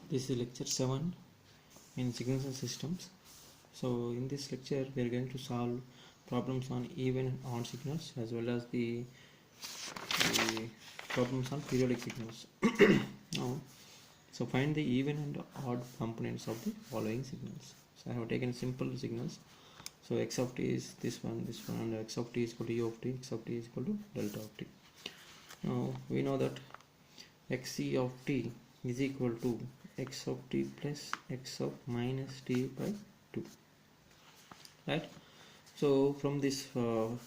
This is lecture 7 in signals and systems. So in this lecture we are going to solve problems on even and odd signals as well as the problems on periodic signals. Now, so find the even and odd components of the following signals. So I have taken simple signals. So x of t is this one, and x of t is equal to u of t, x of t is equal to delta of t. Now we know that xc of t is equal to x of t plus x of minus t by 2, right? So from this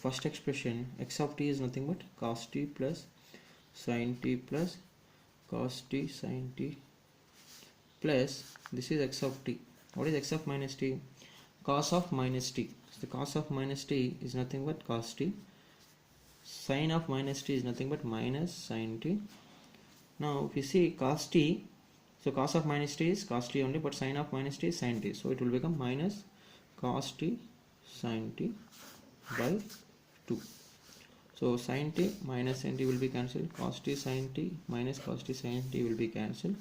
first expression, x of t is nothing but cos t plus sin t plus cos t sin t plus this is x of t. What is x of minus t? Cos of minus t. So the cos of minus t is nothing but cos t. Sin of minus t is nothing but minus sin t. Now if you see cos t, so cos of minus t is cos t only, but sin of minus t is sin t. So it will become minus cos t sin t by 2. So sin t minus sin t will be cancelled. Cos t sin t minus cos t sin t will be cancelled.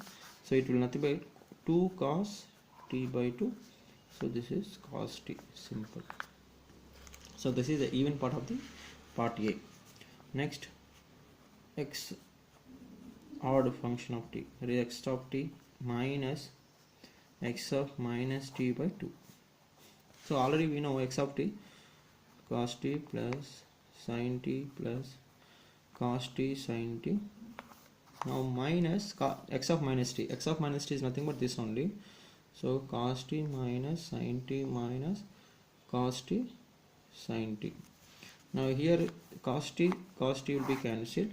So it will nothing but 2 cos t by 2. So this is cos t, simple. So this is the even part of the part A. Next, x odd function of t, that is x of t minus x of minus t by 2. So already we know x of t, cos t plus sin t plus cos t sin t. Now minus x of minus t. X of minus t is nothing but this only. So cos t minus sin t minus cos t sin t. Now here cos t will be cancelled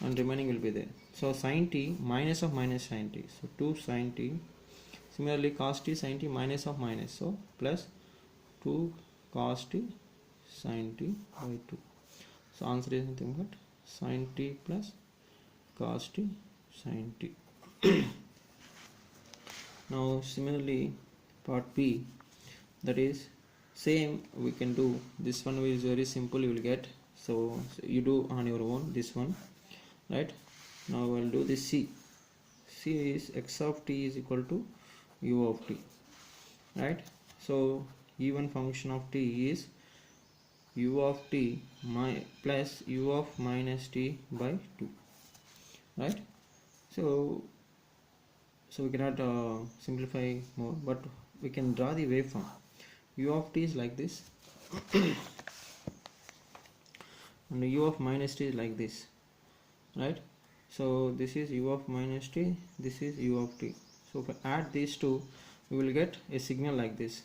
and remaining will be there. So sin t minus of minus sin t. So 2 sin t. Similarly cos t sin t minus of minus. So plus 2 cos t sin t by 2. So answer is nothing but sin t plus cos t sin t. Now similarly part B, that is same we can do. This one is very simple, you will get. So you do on your own this one, right? Now I will do this C. C is x of t is equal to u of t, right? So even function of t is u of t plus u of minus t by 2, right? So we cannot simplify more, but we can draw the waveform. U of t is like this and u of minus t is like this, right? So this is u of minus t, this is u of t. So if I add these two, we will get a signal like this.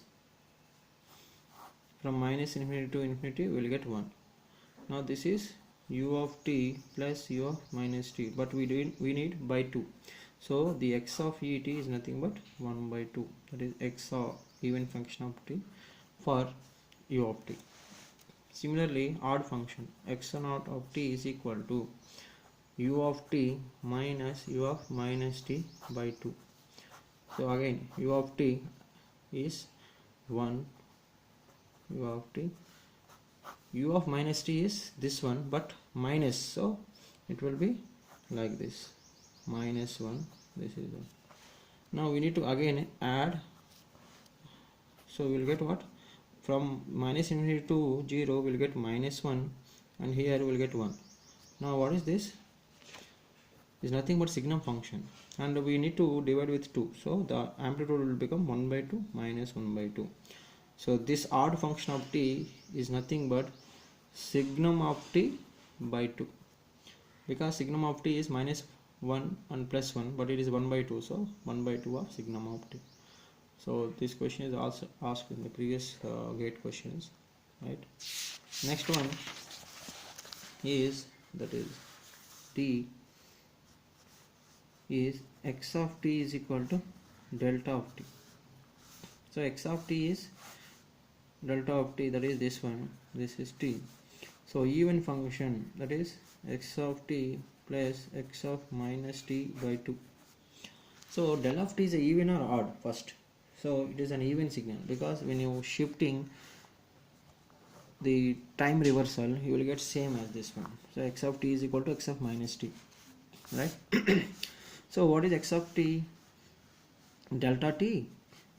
From minus infinity to infinity we will get 1. Now this is u of t plus u of minus t, but we need by 2. So the x of et is nothing but 1 by 2, that is x of even function of t for u of t. Similarly odd function, x naught of t is equal to u of t minus u of minus t by 2. So again u of t is 1, u of t, u of minus t is this one but minus, so it will be like this, minus 1, this is 1. Now we need to again add, so we will get what? From minus infinity to 0 we will get minus 1 and here we will get 1. Now what is this? Is nothing but signum function and we need to divide with 2, so the amplitude will become 1 by 2 minus 1 by 2. So this odd function of t is nothing but signum of t by 2, because signum of t is minus 1 and plus 1, but it is 1 by 2, so 1 by 2 of signum of t. So this question is also asked in the previous gate questions, right? Next one is, that is t is x of t is equal to delta of t. So x of t is delta of t, that is this one, this is t. So even function, that is x of t plus x of minus t by 2. So del of t is a even or odd first. So it is an even signal, because when you shifting the time reversal you will get same as this one. So x of t is equal to x of minus t, right? So what is x of t? delta t,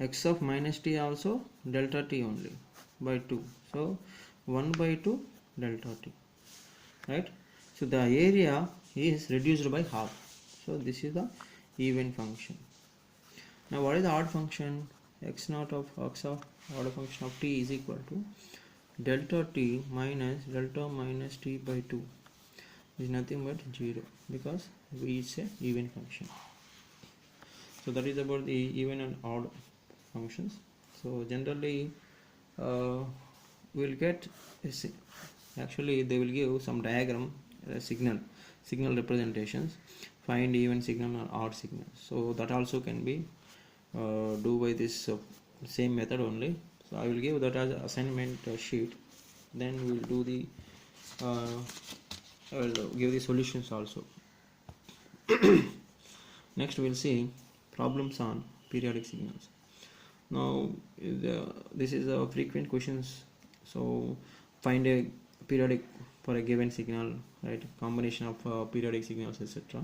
x of minus t also delta t only by 2, so 1 by 2 delta t, right? So the area is reduced by half, so this is the even function. Now what is the odd function? X naught of odd function of t is equal to delta t minus delta minus t by 2 is nothing but 0, because v is a even function. So that is about the even and odd functions. So generally we'll get actually they will give some diagram, signal representations, find even signal or odd signal. So that also can be do by this same method only. So I will give that as assignment sheet, then we will do the I will give the solutions also. Next we will see problems on periodic signals. Now this is a frequent questions. So find a periodic for a given signal, right? Combination of periodic signals, etc.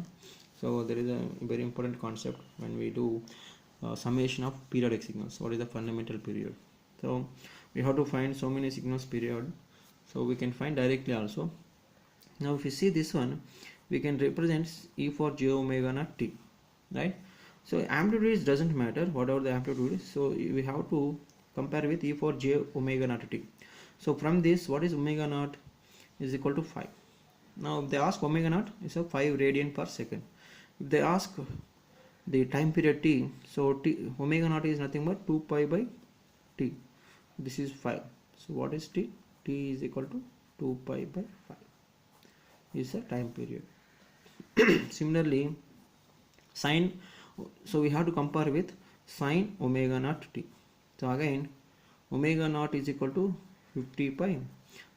So there is a very important concept when we do summation of periodic signals. What is the fundamental period? So we have to find so many signals period, so we can find directly also. Now if you see this one, we can represent e for j omega naught t, right? So amplitude doesn't matter, whatever the amplitude is, so we have to compare with e for j omega naught t. So from this, what is omega naught is equal to 5. Now if they ask omega naught is a 5 radian per second. If they ask the time period t, so t omega naught is nothing but 2 pi by t. This is 5. So what is t? T is equal to 2 pi by 5 is a time period. Similarly, sine, so we have to compare with sine omega naught t. So again, omega naught is equal to 50 pi.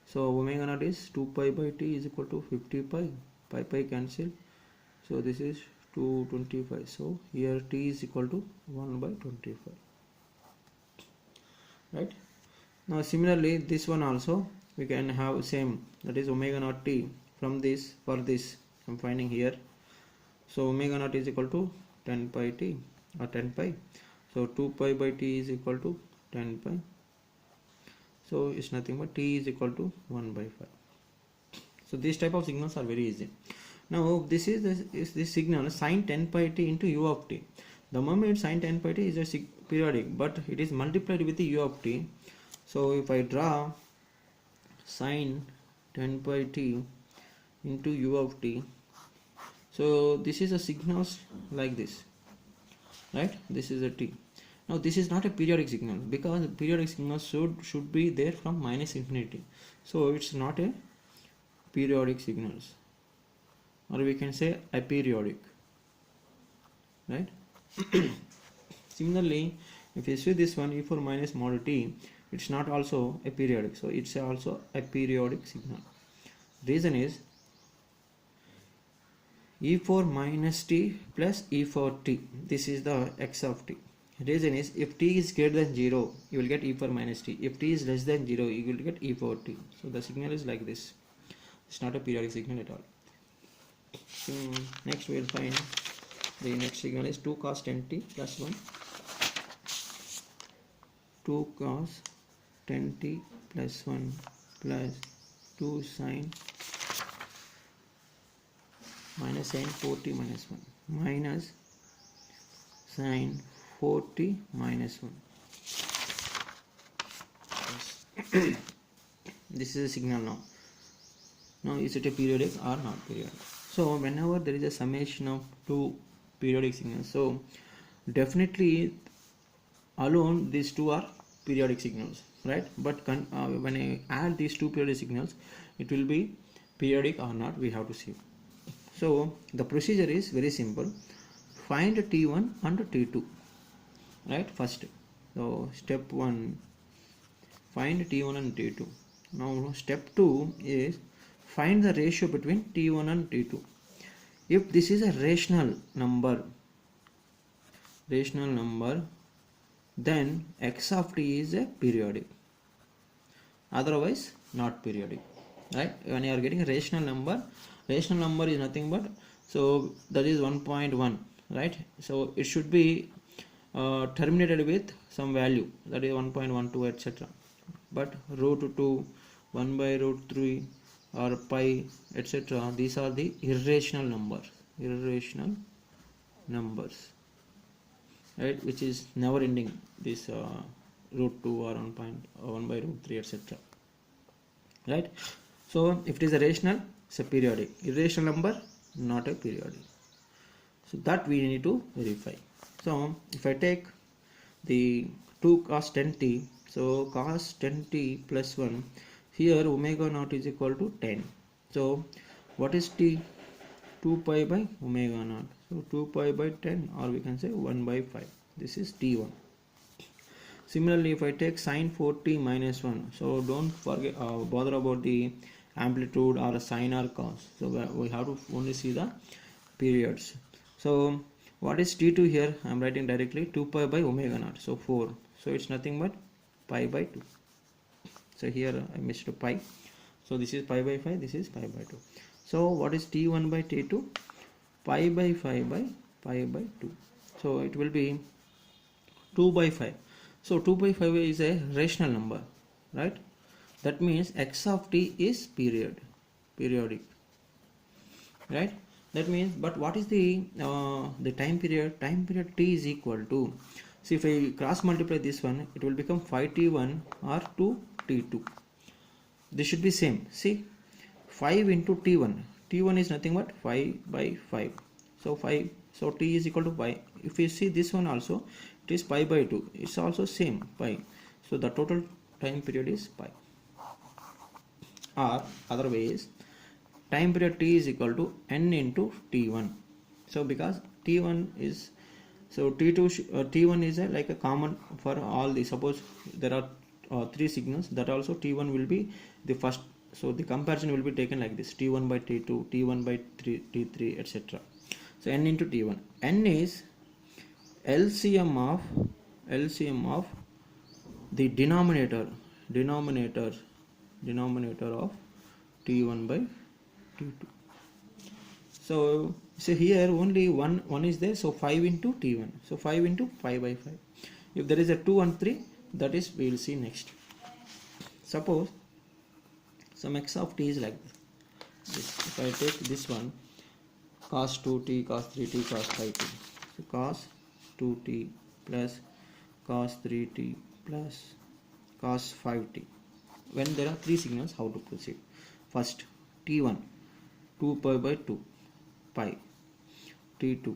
So omega naught is 2 pi by t is equal to 50 pi. Pi cancel. So this is 225. So here t is equal to 1 by 25. Right? Now similarly, this one also we can have same, that is omega naught t. From this, for this I am finding here. So omega naught is equal to 10 pi t or 10 pi. So 2 pi by t is equal to 10 pi. So it's nothing but t is equal to 1 by 5. So these type of signals are very easy. Now this is this signal sine 10 pi t into u of t. The moment sine 10 pi t is a periodic, but it is multiplied with the u of t. So if I draw sine 10 pi t into u of t, so this is a signal like this, right? This is a t. Now this is not a periodic signal, because periodic signals should be there from minus infinity. So it's not a periodic signals, or we can say aperiodic, right? Similarly, if you see this one e for minus mod t, it's not also a periodic, so it's also a periodic signal. Reason is e for minus t plus e for t. This is the x of t. Reason is if t is greater than 0, you will get e for minus t. If t is less than 0, you will get e for t. So the signal is like this. It's not a periodic signal at all. So next we will find the next signal is 2 cos 10t plus 1. 2 cos 10t plus 1 plus 2 sin minus sin 4t minus 1 minus sin 4t minus 1. This is a signal now. Now is it a periodic or not periodic? So whenever there is a summation of two periodic signals, so definitely alone these two are periodic signals, right? But when I add these two periodic signals, it will be periodic or not, we have to see. So the procedure is very simple. Find T1 and T2, right? First, so step 1, find T1 and T2. Now step 2 is find the ratio between T1 and T2. If this is a rational number, then x of t is a periodic, otherwise not periodic, right? When you are getting a rational number is nothing but, so that is 1.1, right? So it should be terminated with some value, that is 1.12 etc. But root 2, 1 by root 3 or pi etc., these are the irrational numbers, right, which is never ending, this root 2 or 1 by root 3 etc., right. So if it is a rational, it's a periodic. Irrational number, not a periodic. So that we need to verify. So if I take the 2 cos 10t, so cos 10t plus 1, here omega naught is equal to 10. So what is t? 2 pi by omega naught. So 2 pi by 10, or we can say 1 by 5. This is t1. Similarly, if I take sine 4t minus 1, so don't forget bother about the amplitude or sine or cos. So we have to only see the periods. So what is t2 here? I am writing directly 2 pi by omega naught. So 4. So it's nothing but pi by 2. So here I missed a pi. So this is pi by 5. This is pi by 2. So what is t1 by t2? Pi by 5 by pi by 2. So it will be 2 by 5. So 2 by 5 is a rational number, right? That means x of t is periodic, right? That means, but what is the time period? Time period t is equal to, see, if I cross multiply this one, it will become 5t1 or 2t2. This should be same. See, 5 into t1. T1 is nothing but 5 by 5. So 5. So t is equal to pi. If you see this one also, it is pi by 2. It's also same, pi. So the total time period is pi. Or other way is, time period t is equal to n into t1. So because t1 is, so t1 is like a common for all the, suppose there are 3 signals, that also t1 will be the first. So the comparison will be taken like this: t1 by t2, t1 by t3 etc. So n into t1. N is LCM of the denominator of t1 by t2. So here only one is there, so 5 into t1. So 5 into 5 by 5. If there is a 2 and 3, that is we will see next. Suppose some x of t is like this. If I take this one, cos 2t, cos 3t, cos 5t. So cos 2t plus cos 3t plus cos 5t. When there are 3 signals, how to proceed? First, t1, 2 pi by 2 pi, t2,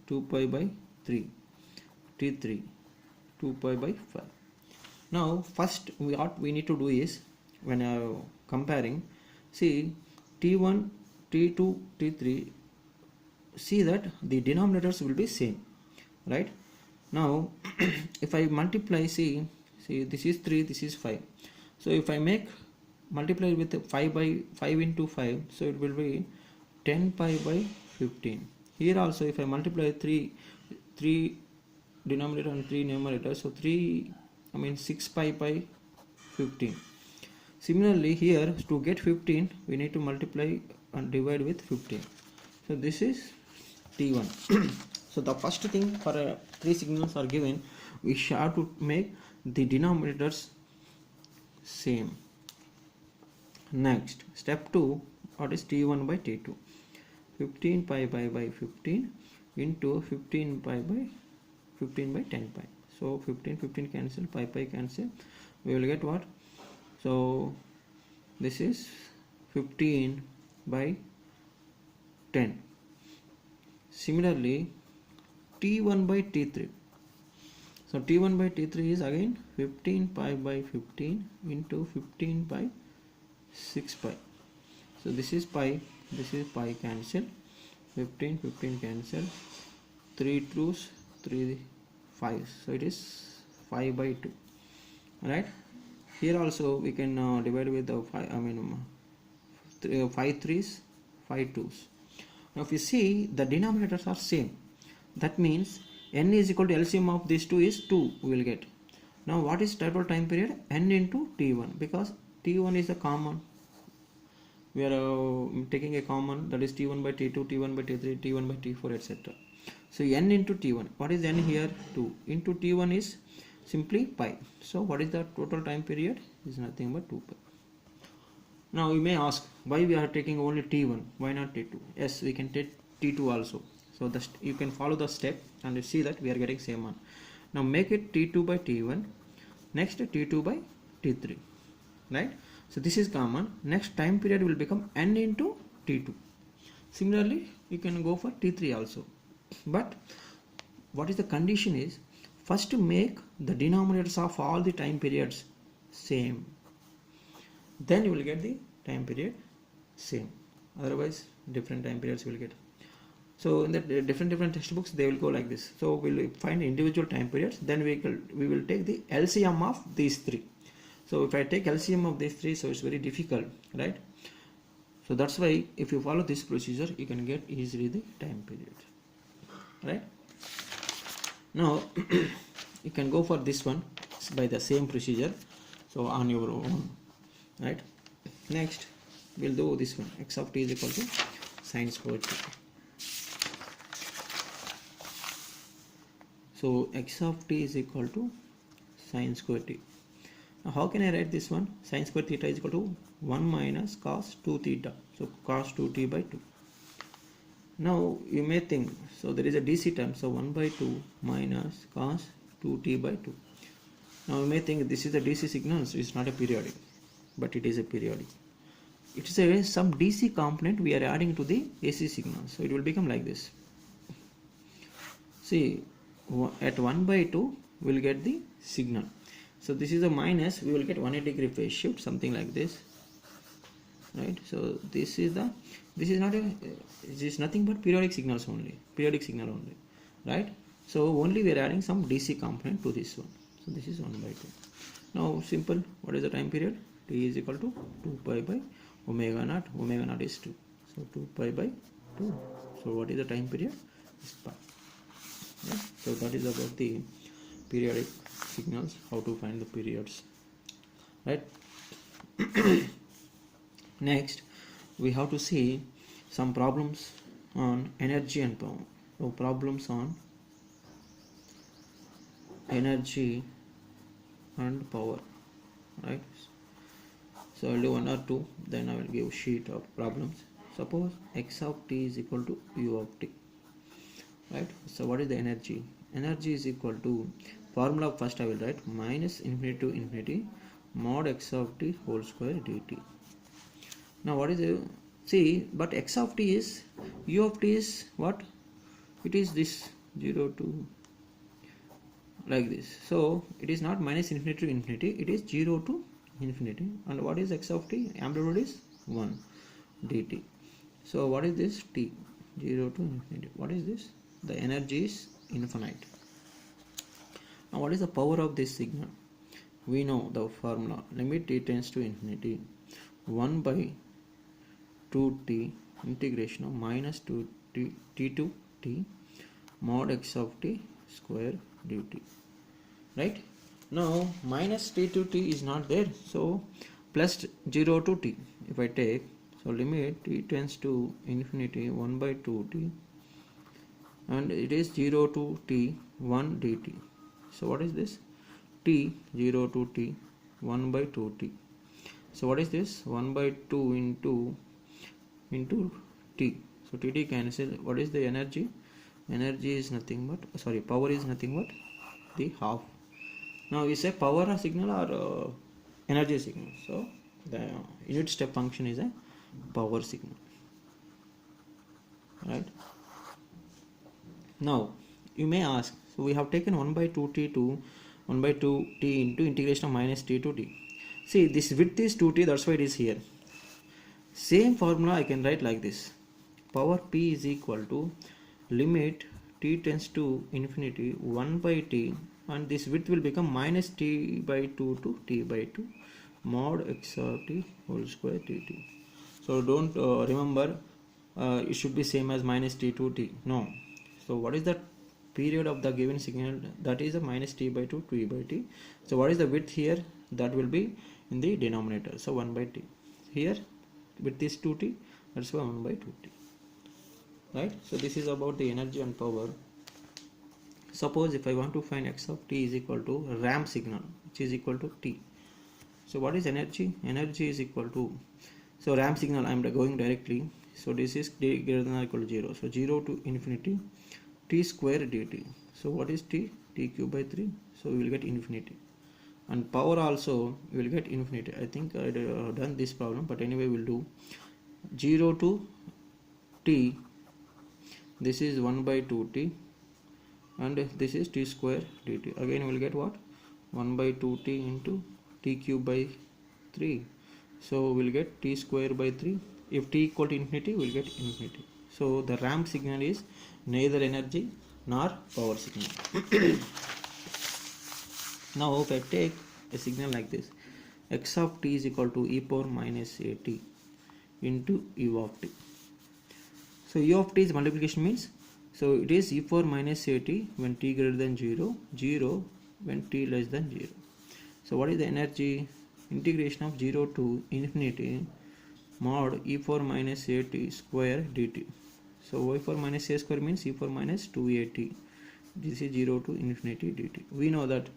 2 pi by 3, t3, 2 pi by 5. Now first what we need to do is, when comparing, see t1, t2, t3, see that the denominators will be same, right? Now if I multiply, see this is 3, this is 5. So if I multiply with 5 by 5 into 5, so it will be 10 pi by 15. Here also if I multiply 3 denominator and 3 numerator, so 6 pi by 15. Similarly here, to get 15, we need to multiply and divide with 15. So this is t1. So the first thing, for 3 signals are given, we have to make the denominators same. Next, step 2, what is t1 by t2? 15 pi by 15 into 15 pi by 15 by 10 pi. So 15 cancel, pi cancel. We will get what? So this is 15 by 10. Similarly, t1 by t3. So t1 by t3 is again 15 pi by 15 into 15 by 6 pi. So this is pi, this is pi, cancel. 15 cancel. 3 2s, 3 5. So it is 5 by 2. Right? Here also we can divide with the 5 3s, 5 2s. Now if you see, the denominators are same. That means n is equal to LCM of these two is 2 we will get. Now what is total time period? N into t1, because t1 is a common. We are taking a common, that is t1 by t2, t1 by t3, t1 by t4 etc. So n into t1, what is n here? 2 into t1 is simply pi. So what is the total time period? Is nothing but 2 pi. Now you may ask, why we are taking only t1, why not t2? Yes, we can take t2 also. So you can follow the step and you see that we are getting same one. Now make it t2 by t1, next t2 by t3, right? So this is common. Next time period will become n into t2. Similarly, you can go for t3 also. But what is the condition is, first make the denominators of all the time periods same, then you will get the time period same. Otherwise different time periods will get. So in the different textbooks they will go like this. So we'll find individual time periods, then we will take the LCM of these three. So if I take LCM of these three, so it's very difficult, right? So that's why if you follow this procedure, you can get easily the time period, right? Now you can go for this one by the same procedure, so on your own, right? Next we'll do this one, x of t is equal to sine square t. So x of t is equal to sine square t. Now how can I write this one? Sine square theta is equal to 1 minus cos 2 theta, so cos 2t by 2. Now you may think, so there is a DC term, so 1 by 2 minus cos 2t by 2. Now you may think this is a DC signal, so it's not a periodic, but it is a periodic. It is some DC component we are adding to the AC signal, so it will become like this. See, at 1 by 2 we will get the signal. So this is a minus, we will get 180 degree phase shift, something like this, right? So this is nothing but periodic signal only, right? So only we are adding some DC component to this one. So this is 1 by 2. Now simple, what is the time period? T is equal to 2 pi by omega naught is 2. So 2 pi by 2. So what is the time period? Is pi. Yeah? So that is about the periodic signals, how to find the periods, right? Next we have to see some problems on energy and power. So problems on energy and power, right? So I'll do 1 or 2, then I will give sheet of problems. Suppose x of t is equal to u of t, right? So what is the energy? Energy is equal to, formula first I will write, minus infinity to infinity mod x of t whole square dt. Now what is the, see, but x of t is, u of t is what? It is this 0 to like this. So it is not minus infinity to infinity, it is 0 to infinity. And what is x of t? Amplitude is 1 dt. So what is this? T 0 to infinity. What is this? The energy is infinite. Now what is the power of this signal? We know the formula, limit t tends to infinity, 1 by 2t integration of minus 2t t to t mod x of t square dt, right? Now minus t to t is not there, so plus 0 to t if I take, so limit t tends to infinity 1 by 2t and it is 0 to t 1 dt. So what is this? T 0 to t 1 by 2t. So what is this? 1 by 2 into t. So tt cancel. What is the energy? Energy is nothing but, sorry, power is nothing but the half. Now we say power signal or energy signal. So the unit step function is a power signal, right? Now you may ask, so we have taken 1 by 2t to 1 by 2t into integration of minus t to t. See, this width is 2t, that's why it is here. Same formula I can write like this, power p is equal to limit t tends to infinity 1 by t, and this width will become minus t by 2 to t by 2 mod x of t whole square dt. So don't remember it should be same as minus t to t, no. So what is the period of the given signal? That is a minus t by 2 t by t. So what is the width here? That will be in the denominator, so 1 by t. Here width is 2t, that's why 1 by 2t, right? So this is about the energy and power. Suppose if I want to find x of t is equal to ramp signal, which is equal to t. So what is energy? Energy is equal to, so ramp signal I am going directly, so this is greater than or equal to 0, so 0 to infinity t square dt. So what is t? T cube by 3, so we will get infinity. And power also we will get infinity. I think I have done this problem, but anyway we'll do 0 to t, this is 1 by 2t, and this is t square dt. Again we will get what? 1 by 2t into t cube by 3, so we'll get t square by 3. If t equal to infinity, we'll get infinity. So the ramp signal is neither energy nor power signal. Now if I take a signal like this, x of t is equal to e power minus at into u of t. So u of t is multiplication means, so it is e power minus at when t greater than 0, 0 when t less than 0. So what is the energy? Integration of 0 to infinity mod e power minus at square dt. So e power minus a square means e power minus 2at. This is 0 to infinity dt. We know that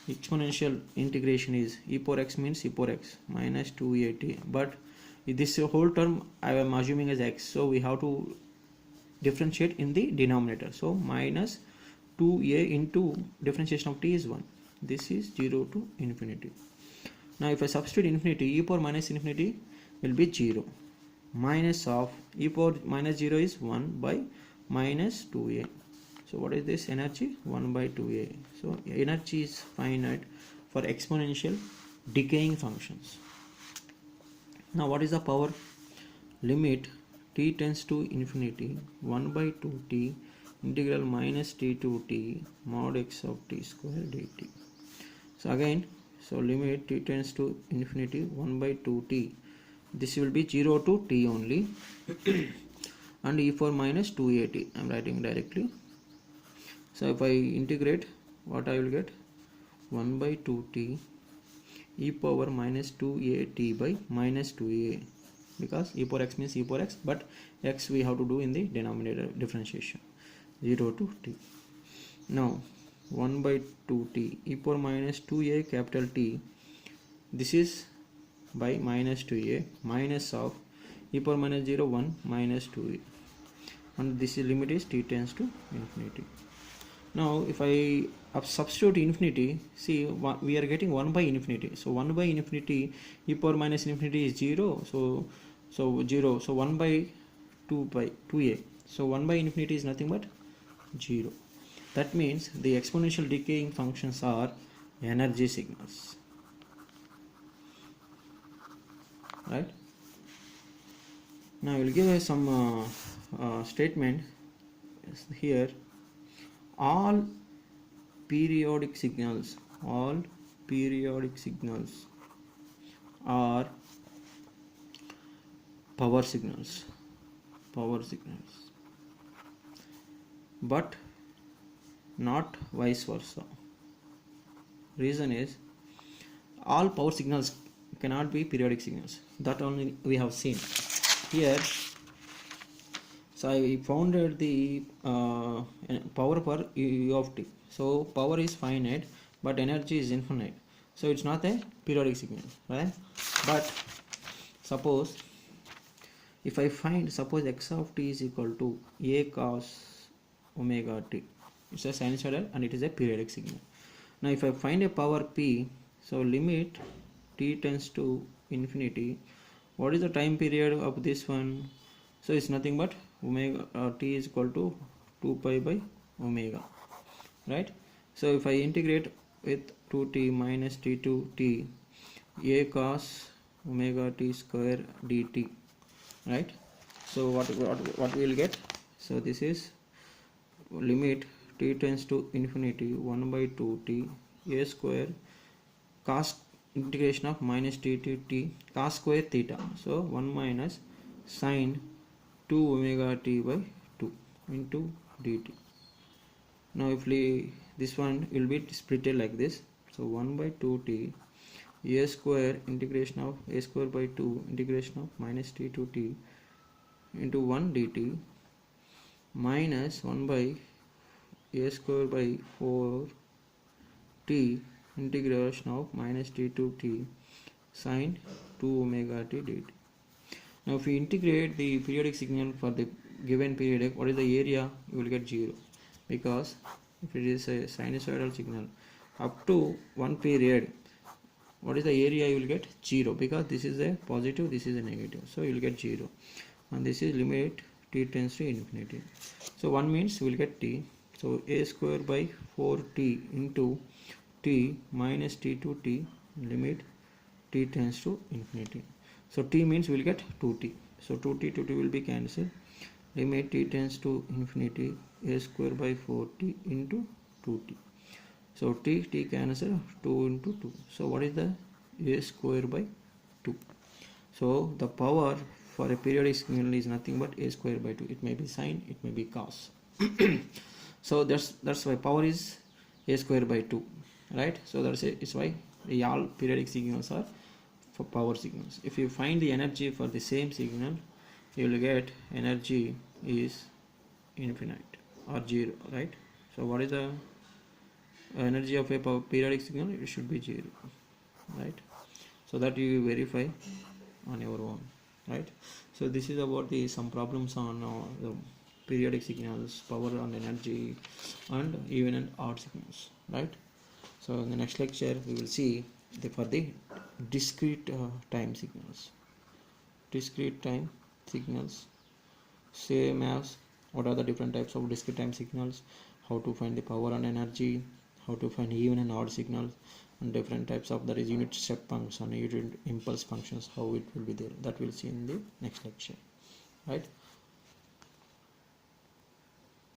exponential integration is e power x means e power x minus 2at, but this whole term I am assuming as x, so we have to differentiate in the denominator. So minus 2a into differentiation of t is 1. This is 0 to infinity. Now if I substitute infinity, e power minus infinity will be 0. Minus of e power minus 0 is 1 by minus 2a. So what is this energy? 1 by 2a. So energy is finite for exponential decaying functions. Now what is the power? Limit t tends to infinity 1 by 2t integral minus t to t mod x of t square dt. So again, so limit t tends to infinity 1 by 2t, this will be 0 to t only, and e power minus 2at I am writing directly. So if I integrate, what I will get? 1 by 2t e power minus 2at by minus 2a, because e power x means e power x, but x we have to do in the denominator differentiation, 0 to t. Now 1 by 2t e power minus 2a capital T, this is by minus 2a minus of e power minus 0 1 minus 2a, and this limit is t tends to infinity. Now if I substitute infinity, see we are getting 1 by infinity, so 1 by infinity e power minus infinity is 0, so 0, so 1 by 2 by 2a, so 1 by infinity is nothing but 0. That means the exponential decaying functions are energy signals, right? Now I will give some statement here. All periodic signals are power signals, but not vice versa. Reason is, all power signals cannot be periodic signals. That only we have seen here. So I founded the power per u of t. So power is finite, but energy is infinite. So it's not a periodic signal, right? But suppose if I find, suppose x of t is equal to a cos omega t, it's a sinusoidal and it is a periodic signal. Now if I find a power p, so limit t tends to infinity, what is the time period of this one? So it's nothing but omega t is equal to 2 pi by omega, right? So if I integrate with 2t minus t to t a cos omega t square dt, right? So what we will get? So this is limit t tends to infinity 1 by 2t a square cos integration of minus t to t cos square theta, so 1 minus sine 2 omega t by 2 into dt. Now if this one will be splitted like this, so 1 by 2t a square integration of a square by 2 integration of minus t to t into 1 dt minus 1 by a square by 4t integration of minus t to t sine 2 omega t dt. Now if we integrate the periodic signal for the given period, what is the area? You will get 0, because if it is a sinusoidal signal up to one period, what is the area? You will get 0, because this is a positive, this is a negative, so you will get 0, and this is limit t tends to infinity. So 1 means we will get t, so a square by 4t into t minus t to t limit t tends to infinity. So t means we will get 2t, so 2t will be cancelled, limit t tends to infinity a square by 4t into 2t. So t cancel, 2 into 2. So what is the a square by 2? So the power for a periodic signal is nothing but a square by 2. It may be sine, it may be cos. So that's why power is a square by 2, right? So it's why all periodic signals are for power signals. If you find the energy for the same signal, you will get energy is infinite or 0, right? So what is the energy of a periodic signal? It should be 0, right? So that you verify on your own, right? So this is about some problems on the periodic signals, power and energy, and even and odd signals, right? So in the next lecture we will see for the discrete time signals. Discrete time signals, same as what are the different types of discrete time signals, how to find the power and energy, how to find even and odd signals, and different types of, that is, unit step function, unit impulse functions, how it will be there. That we'll see in the next lecture, right?